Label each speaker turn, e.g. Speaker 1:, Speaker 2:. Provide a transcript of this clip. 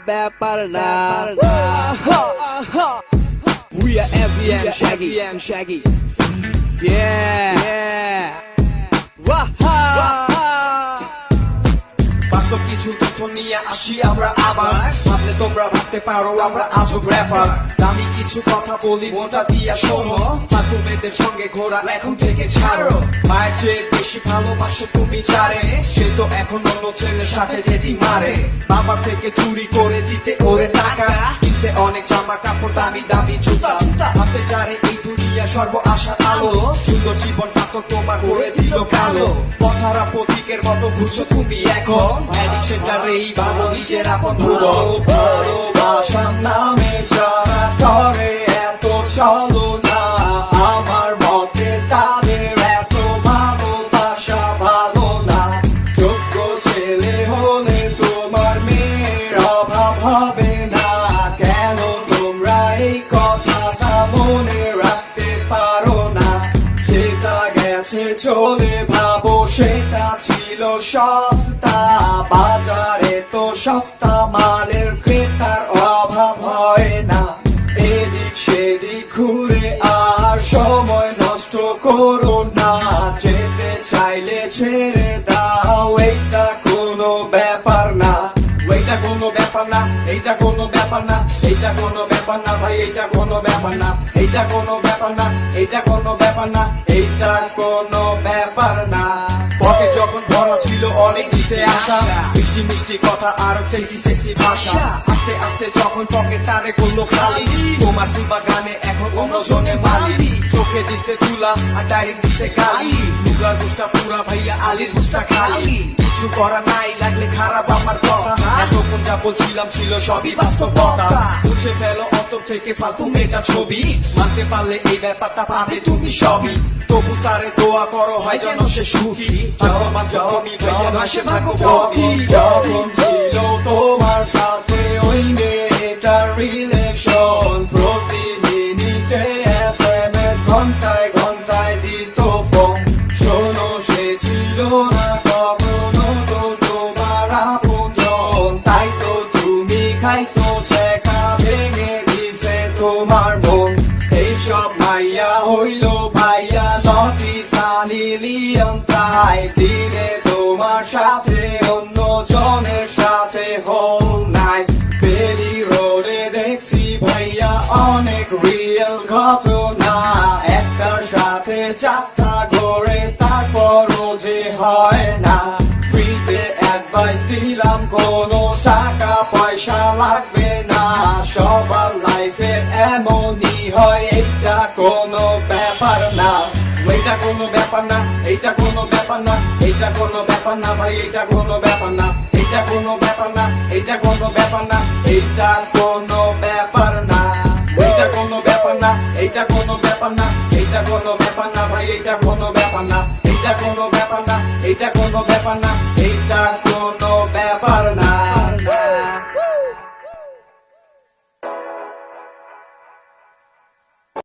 Speaker 1: ব্যাপার না। We are Envy and Shaggy. Yeah. Waha.
Speaker 2: বাস্তব কিছু তথ্য নিয়ে আসি আমরা আবার, ভাবলে তোমরা ভাবতে পারো আমরা আজব র্যাপার। দামি কিছু কথা বলি মনটা দিয়া শোনো, ফালতু মেয়েদের সঙ্গে ঘোরা এখন থেকে ছাড়ো। মায়ের চেয়ে বেশি ভালোবাসো তুমি যারে, সে তো এখন অন্য ছেলের সাথে যেটি মারে। বাবার থেকে চুরি করে দিতে ওরে টাকা, কিনছে অনেক জামা কাপড় দামি দামি জুতা। ভাবতে যারে এই দুনিয়া সর্ব আশার আলো, সুন্দর জীবনটা তো তোমার করে দিল কালো। কথারা প্রতীকের মতো ঘুরছো তুমি এখন, অ্যাডিকশনটারেই ভালো নিজের আপন ভুলো। ভালোবাসার নামে যারা করে এত চলো না, আমার মতে তাদের এত ভালোবাসা ভালো না। যোগ্য ছেলে হলে তোমার মেয়ের অভাব হবে না, কেন তোমরা এই কথাটা মনে রাখতে পারো না? যেটা গেছে চলে ভাবো সেটা ছিল সস্তা, বাজারে তো সস্তা মালের ক্রেতার অভাব হয় না। এদিক সেদিক ঘুরে আর সময় নষ্ট করো না, যেতে চাইলে ছেড়ে দাও, এইটা কোনো ব্যাপার না। এইটা কোনো ব্যাপার না, এইটা কোনো ব্যাপার না, এইটা কোনো ব্যাপার না ভাই, এইটা কোনো ব্যাপার না, এইটা কোনো ব্যাপার না, এইটা কোনো ব্যাপার না, এইটা কোনো ব্যাপার না। পথে যখন ভরা ছিল অনেক দিতে আসা, মিষ্টি মিষ্টি কথা আর সেক্সি সেক্সি ভাষা, আস্তে আস্তে যখন পকেট টারে করলো খালি, তোমার ফুলবা গানে এখন অন্য জনে মালি। চোখে দিছে তুলা আর ডাইরেক্ট দিছে গালি, মুগার বুঝটা পুরা ভাইয়া আলির বুঝটা খালি। কিছু করা নাই লাগলে খারাপ আমার কথা, এতক্ষণ যা বলছিলাম ছিল সবই বাস্তবতা। মুছে ফেলো অন্তর থেকে ফালতু মেয়েটার ছবি, মানতে পারলে এই ব্যাপারটা পাবে তুমি সবই। তবু তারে দোয়া করো হয় যেন সে সুখী, জমা জমি ভাইয়া না সে ভাগ্যবতী। যখন ছিল তোমার সাথে ওই মেয়েটার রিলেশন, প্রতি মিনিটে SMS ঘন্টায় ঘন্টায় দিত ফোন। শোনো সে ছিল না কখনো তো তোমার আপনজন, তাই তো তুমি খাইছো ছেকা, ভেঙে দিছে তোমার মন। এইসব মাইয়া হইল ভাইয়া নটি সানি লিয়ন, তাই দিনে তোমার সাথে অন্য জনের সাথে হল নাই। বেলি রোডে দেখছি ভাইয়া অনেক রিয়েল ঘটনা, একটার সাথে চারটা করে তারপরও যে হয় না। ফ্রিতে অ্যাডভাইস দিলাম কোনো টাকা পয়সা লাগবে না, সবার লাইফে এমনই হয়, এইটা কোনো ব্যাপার না। এইটা কোনো ব্যাপার না, এইটা কোনো ব্যাপার না, এইটা কোনো ব্যাপার না ভাই, এইটা কোনো ব্যাপার না, এইটা কোনো ব্যাপার না, এইটা কোনো ব্যাপার না, এইটা কোনো ব্যাপার না। এইটা কোনো ব্যাপার না, এইটা কোনো ব্যাপার না, এইটা কোনো ব্যাপার না ভাই, এইটা কোনো ব্যাপার না, এইটা কোনো ব্যাপার না, এইটা কোনো ব্যাপার না, এইটা কোনো ব্যাপার না।